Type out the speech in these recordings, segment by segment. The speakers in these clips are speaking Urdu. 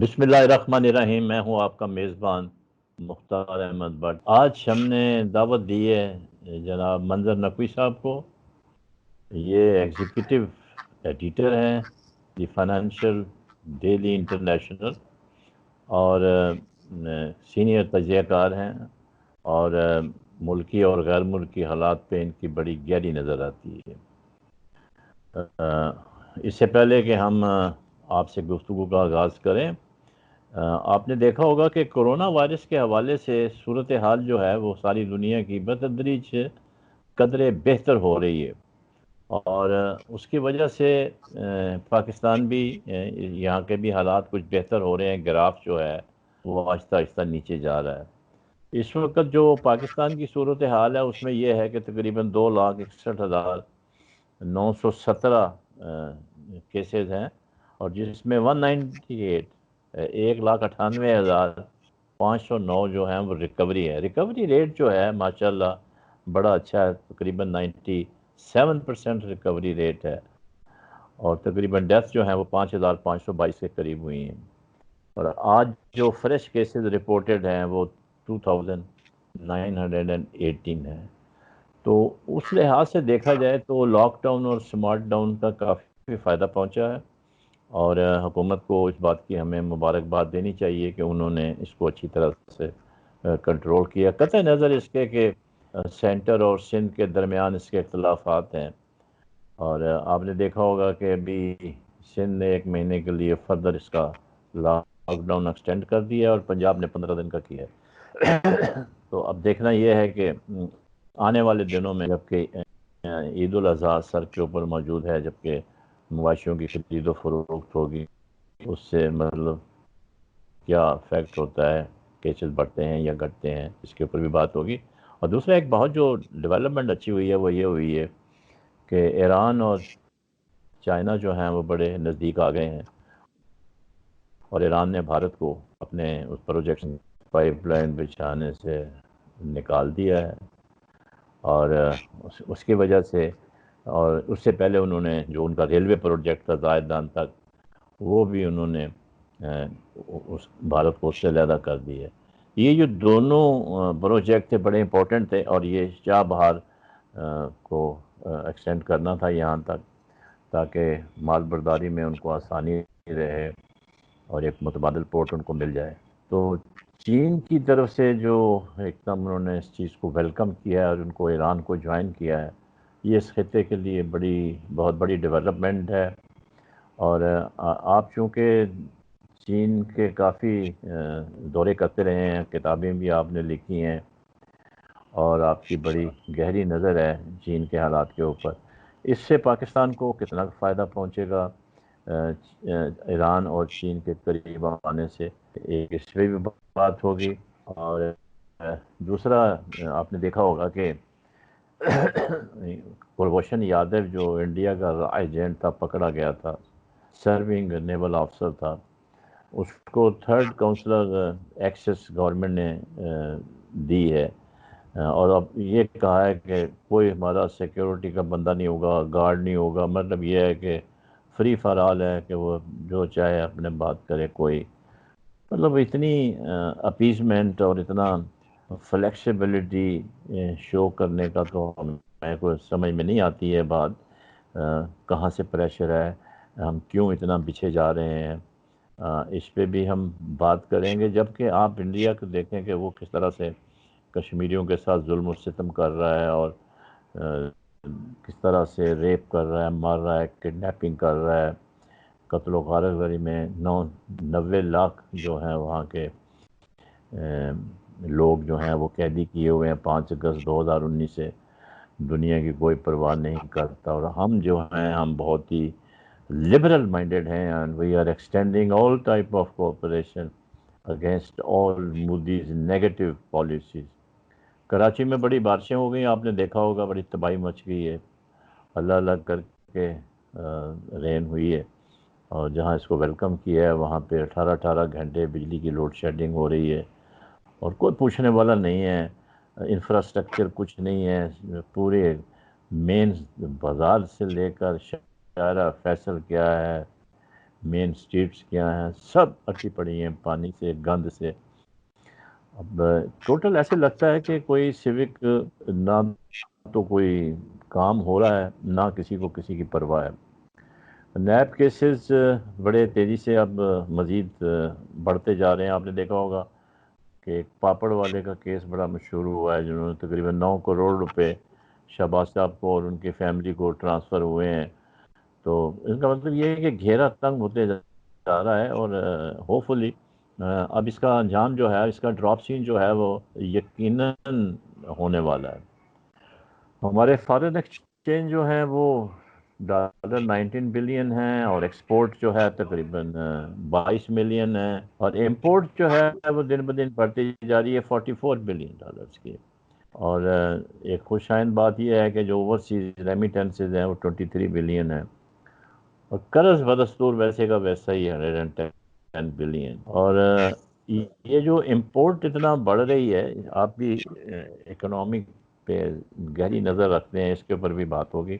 بسم اللہ الرحمن الرحیم. میں ہوں آپ کا میزبان مختار احمد بٹ. آج ہم نے دعوت دی ہے جناب منظر نقوی صاحب کو. یہ ایگزیکٹو ایڈیٹر ہیں دی فائنینشیل ڈیلی انٹرنیشنل اور سینئر تجزیہ کار ہیں، اور ملکی اور غیر ملکی حالات پہ ان کی بڑی گہری نظر آتی ہے. اس سے پہلے کہ ہم آپ سے گفتگو کا آغاز کریں، آپ نے دیکھا ہوگا کہ کرونا وائرس کے حوالے سے صورتحال جو ہے وہ ساری دنیا کی بتدریج قدرے بہتر ہو رہی ہے، اور اس کی وجہ سے پاکستان بھی یہاں کے بھی حالات کچھ بہتر ہو رہے ہیں. گراف جو ہے وہ آہستہ آہستہ نیچے جا رہا ہے. اس وقت جو پاکستان کی صورتحال ہے اس میں یہ ہے کہ تقریباً 2,61,917 کیسز ہیں، اور جس میں 198 1,98,509 جو ہیں وہ ریکوری ہے. ریکوری ریٹ جو ہے ماشاءاللہ بڑا اچھا ہے، تقریباً 97% ریکوری ریٹ ہے، اور تقریباً ڈیتھ جو ہیں وہ 5,522 کے قریب ہوئی ہیں. اور آج جو فریش کیسز رپورٹڈ ہیں وہ 2,918 ہیں. تو اس لحاظ سے دیکھا جائے تو لاک ڈاؤن اور سمارٹ ڈاؤن کا کافی فائدہ پہنچا ہے، اور حکومت کو اس بات کی ہمیں مبارکباد دینی چاہیے کہ انہوں نے اس کو اچھی طرح سے کنٹرول کیا. قطع نظر اس کے کہ سینٹر اور سندھ کے درمیان اس کے اختلافات ہیں، اور آپ نے دیکھا ہوگا کہ ابھی سندھ نے 1 مہینے کے لیے فردر اس کا لاک ڈاؤن ایکسٹینڈ کر دیا، اور پنجاب نے 15 دن کا کیا ہے. تو اب دیکھنا یہ ہے کہ آنے والے دنوں میں، جبکہ عید الاضحیٰ سر کے اوپر موجود ہے، جبکہ مواشیوں کی خرید و فروخت ہوگی، اس سے مطلب کیا افیکٹ ہوتا ہے، کیسز بڑھتے ہیں یا گھٹتے ہیں، اس کے اوپر بھی بات ہوگی. اور دوسرا ایک بہت جو ڈیولپمنٹ اچھی ہوئی ہے وہ یہ ہوئی ہے کہ ایران اور چائنا جو ہیں وہ بڑے نزدیک آ گئے ہیں، اور ایران نے بھارت کو اپنے اس پروجیکٹ پائپ لائن بچھانے سے نکال دیا ہے، اور اس کی وجہ سے، اور اس سے پہلے انہوں نے جو ان کا ریلوے پروجیکٹ تھا زائدان تک، وہ بھی انہوں نے اس بھارت کو اس سے علیحدہ کر دی ہے. یہ جو دونوں پروجیکٹ تھے بڑے امپورٹنٹ تھے، اور یہ شاہ بہار کو ایکسٹینڈ کرنا تھا یہاں تک تاکہ مال برداری میں ان کو آسانی رہے اور ایک متبادل پورٹ ان کو مل جائے. تو چین کی طرف سے جو ایک دم انہوں نے اس چیز کو ویلکم کیا ہے اور ان کو ایران کو جوائن کیا ہے، یہ اس خطے کے لیے بہت بڑی ڈیولپمنٹ ہے. اور آپ چونکہ چین کے کافی دورے کرتے رہے ہیں، کتابیں بھی آپ نے لکھی ہیں، اور آپ کی بڑی گہری نظر ہے چین کے حالات کے اوپر. اس سے پاکستان کو کتنا فائدہ پہنچے گا ایران اور چین کے قریب آنے سے، ایک اس پہ بھی بات ہوگی. اور دوسرا آپ نے دیکھا ہوگا کہ کلبھوشن یادو جو انڈیا کا ایجنٹ تھا پکڑا گیا تھا، سرونگ نیول آفسر تھا، اس کو 3rd کونسلر ایکسس گورنمنٹ نے دی ہے، اور اب یہ کہا ہے کہ کوئی ہمارا سیکیورٹی کا بندہ نہیں ہوگا، گارڈ نہیں ہوگا. مطلب یہ ہے کہ فری فار آل ہے کہ وہ جو چاہے اپنے بات کرے. کوئی مطلب اتنی اپیزمنٹ اور اتنا فلیکسیبلٹی شو کرنے کا تو ہمیں کوئی سمجھ میں نہیں آتی ہے بات. کہاں سے پریشر ہے، ہم کیوں اتنا پیچھے جا رہے ہیں، اس پہ بھی ہم بات کریں گے. جبکہ آپ انڈیا کو دیکھیں کہ وہ کس طرح سے کشمیریوں کے ساتھ ظلم و ستم کر رہا ہے، اور کس طرح سے ریپ کر رہا ہے، مار رہا ہے، کڈنیپنگ کر رہا ہے. قتل و غارت گری میں 90 لاکھ جو ہیں وہاں کے لوگ جو ہیں وہ قیدی کیے ہوئے ہیں 5 اگست 2019 سے. دنیا کی کوئی پرواہ نہیں کرتا، اور ہم جو ہیں ہم بہت ہی لبرل مائنڈیڈ ہیں، and we are extending all type of cooperation against all Modi's negative policies. Karachi میں بڑی بارشیں ہو گئی، آپ نے دیکھا ہوگا، بڑی تباہی مچ گئی ہے. اللہ اللہ کر کے رین ہوئی ہے، اور جہاں اس کو ویلکم کیا ہے وہاں پہ 18 گھنٹے بجلی کی لوڈ شیڈنگ ہو رہی ہے، اور کوئی پوچھنے والا نہیں ہے. انفراسٹرکچر کچھ نہیں ہے. پورے مین بازار سے لے کر شارع فیصل کیا ہے، مین اسٹریٹس کیا ہیں سب اٹی پڑی ہیں پانی سے، گند سے. اب ٹوٹل ایسے لگتا ہے کہ کوئی سیوک نہ تو کوئی کام ہو رہا ہے، نہ کسی کو کسی کی پرواہ ہے. نیب کیسز بڑے تیزی سے اب مزید بڑھتے جا رہے ہیں. آپ نے دیکھا ہوگا کہ ایک پاپڑ والے کا کیس بڑا مشہور ہوا ہے، جنہوں نے تقریباً 9 کروڑ روپے شہباز صاحب کو اور ان کی فیملی کو ٹرانسفر ہوئے ہیں. تو اس کا مطلب یہ ہے کہ گھیرا تنگ ہوتے جا رہا ہے، اور ہوپ فلی اب اس کا انجام جو ہے، اس کا ڈراپ سین جو ہے وہ یقیناً ہونے والا ہے. ہمارے فارن ایکسچینج جو ہیں وہ $19 بلین ہیں، اور ایکسپورٹ جو ہے تقریباً 22 ملین ہے، اور امپورٹ جو ہے وہ دن بدن بڑھتی جا رہی ہے $44 بلین کی. اور ایک خوش آئند بات یہ ہے کہ جو اوورسیز ریمیٹنسز ہیں وہ 23 بلین ہیں، اور قرض بدستور ویسے کا ویسا ہی 110 بلین. اور یہ جو امپورٹ اتنا بڑھ رہی ہے، آپ بھی اکنامک پہ گہری نظر رکھتے ہیں، اس کے اوپر بھی بات ہوگی.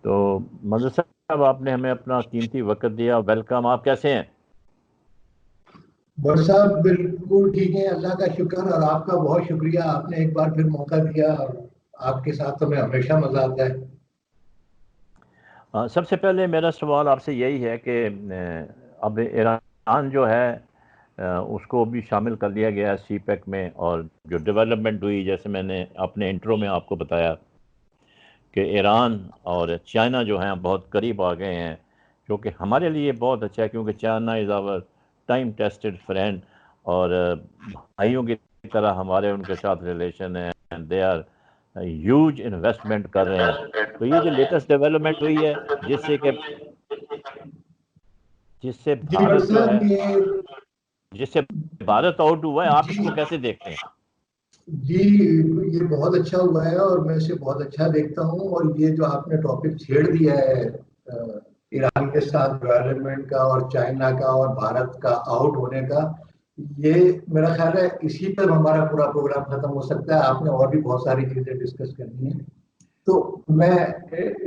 تو منظر صاحب، آپ نے ہمیں اپنا قیمتی وقت دیا، ویلکم. آپ کیسے ہیں؟ بٹ صاحب بالکل ٹھیک ہے، اللہ کا شکر، اور آپ کا بہت شکریہ، آپ نے ایک بار پھر موقع دیا، اور آپ کے ساتھ تو میں ہمیشہ مزہ آتا ہے. سب سے پہلے میرا سوال آپ سے یہی ہے کہ اب ایران جو ہے اس کو بھی شامل کر لیا گیا ہے سی پیک میں، اور جو ڈیولپمنٹ ہوئی، جیسے میں نے اپنے انٹرو میں آپ کو بتایا کہ ایران اور چائنا جو ہیں بہت قریب آ گئے ہیں، جو کہ ہمارے لیے بہت اچھا ہے، کیونکہ China is our time tested friend, اور بھائیوں کی طرح ہمارے ان کے ساتھ ریلیشن ہیں، and they are huge investment کر رہے ہیں. تو یہ جو لیٹسٹ ڈیولپمنٹ ہوئی ہے، جس سے جی بٹ بھارت جو ہے، صاحب جس سے بھارت آؤٹ ہوا ہے، آپ اس جی کو کیسے دیکھتے ہیں؟ جی یہ بہت اچھا ہوا ہے، اور میں اسے بہت اچھا دیکھتا ہوں. اور یہ جو آپ نے ٹاپک چھیڑ دیا ہے ایران کے ساتھ ڈیولپمنٹ کا، اور چائنا کا، اور بھارت کا آؤٹ ہونے کا، یہ میرا خیال ہے اسی پر ہمارا پورا پروگرام ختم ہو سکتا ہے. آپ نے اور بھی بہت ساری چیزیں ڈسکس کرنی ہیں، تو میں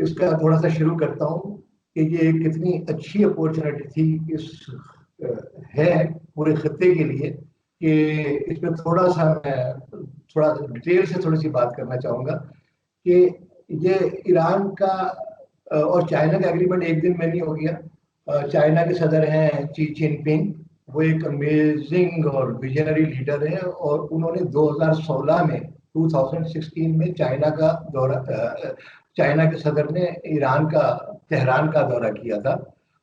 اس کا تھوڑا سا شروع کرتا ہوں کہ یہ کتنی اچھی اپورچونیٹی تھی اس ہے پورے خطے کے لیے، کہ اس میں تھوڑا سا میں تھوڑا ڈیٹیل سے تھوڑی سی بات کرنا چاہوں گا. کہ یہ ایران کا اور چائنا کا ایگریمنٹ ایک دن میں نہیں ہو گیا. چائنا کے صدر ہیں چی جن پنگ، وہ ایک امیزنگ اور ویژنری لیڈر ہیں، اور انہوں نے 2016 میں چائنا کا دورہ، چائنا کے صدر نے ایران کا تہران کا دورہ کیا تھا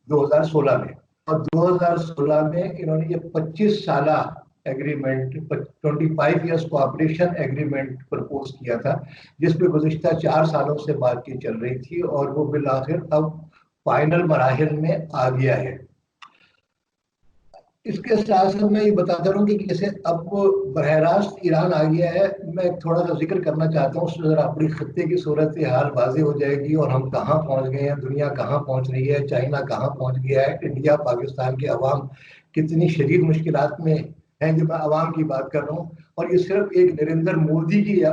2016 میں. اور 2016 میں انہوں نے یہ 25 سالہ agreement, 25 years cooperation agreement propose کیا تھا، جس پہ گزشتہ 4 سالوں سے بات چیت چل رہی تھی، اور وہ بالآخر اب فائنل مراحل میں آ گیا ہے. اس کے ساتھ ساتھ میں یہ بتاتا رہوں کہ جیسے اب براہ راست ایران آ گیا ہے، میں تھوڑا سا ذکر کرنا چاہتا ہوں، اس سے ذرا اپنی خطے کی صورت حال واضح ہو جائے گی، اور ہم کہاں پہنچ گئے ہیں، دنیا کہاں پہنچ رہی ہے، چائنا کہاں پہنچ گیا ہے، انڈیا پاکستان کے عوام کتنی شدید مشکلات میں ہیں. جب میں عوام کی بات کر رہا ہوں، اور یہ صرف ایک نریندر مودی کی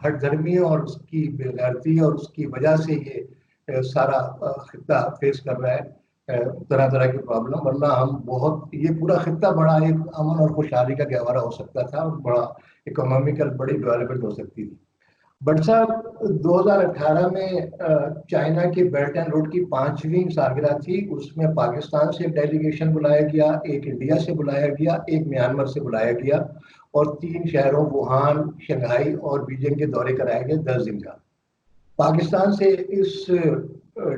ہٹ دھرمی اور اس کی بے غیرتی اور اس کی وجہ سے یہ سارا خطہ فیس کر رہا ہے طرح طرح کی پرابلم. ورنہ ہم بہت، یہ پورا خطہ بڑا ایک امن اور خوشحالی کا گہوارہ ہو سکتا تھا، اور بڑا اکنامیکل بڑی ڈیولپمنٹ ہو سکتی تھی. بٹ صاحب 2018 میں چائنا کے بیلٹ اینڈ روڈ کی 5ویں سالگرہ تھی. اس میں پاکستان سے ایک ڈیلیگیشن بلایا گیا، ایک انڈیا سے بلایا گیا، ایک میانمار سے بلایا گیا، اور 3 شہروں ووہان، شنگھائی اور بیجنگ کے دورے کرائے گئے 10 دن کا. پاکستان سے اس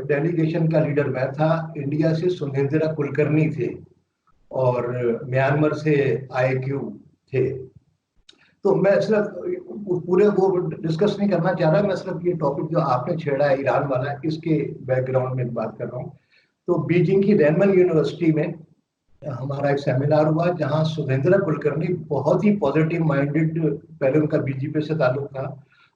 ڈیلیگیشن کا لیڈر میں تھا، انڈیا سے سندھیندرا کلکرنی تھے، اور میانمار سے آئی کیو تھے. تو میں صرف پورے وہ ڈسکس نہیں کرنا چاہ رہا، میں صرف یہ ٹاپک جو آپ نے چھیڑا ہے ایران والا، اس کے بیک گراؤنڈ میں بات کر رہا ہوں. تو بیجنگ کی رینمن یونیورسٹی میں ہمارا ایک سیمینار ہوا، جہاں سدھیندرا کلکرنی بہت ہی پازیٹیو مائنڈڈ، پہلے ان کا بی جے پی سے تعلق تھا،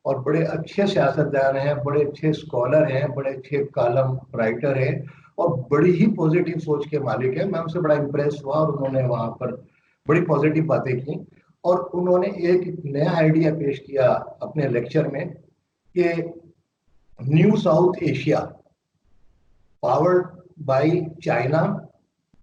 اور بڑے اچھے سیاستدان ہیں، بڑے اچھے اسکالر ہیں، بڑے اچھے کالم رائٹر ہیں، اور بڑی ہی پازیٹیو سوچ کے مالک ہیں. میں ان سے بڑا امپریس ہوا، اور انہوں نے وہاں پر بڑی پازیٹیو باتیں کی. اور انہوں نے ایک نیا آئیڈیا پیش کیا اپنے لیکچر میں، کہ new south Asia powered by China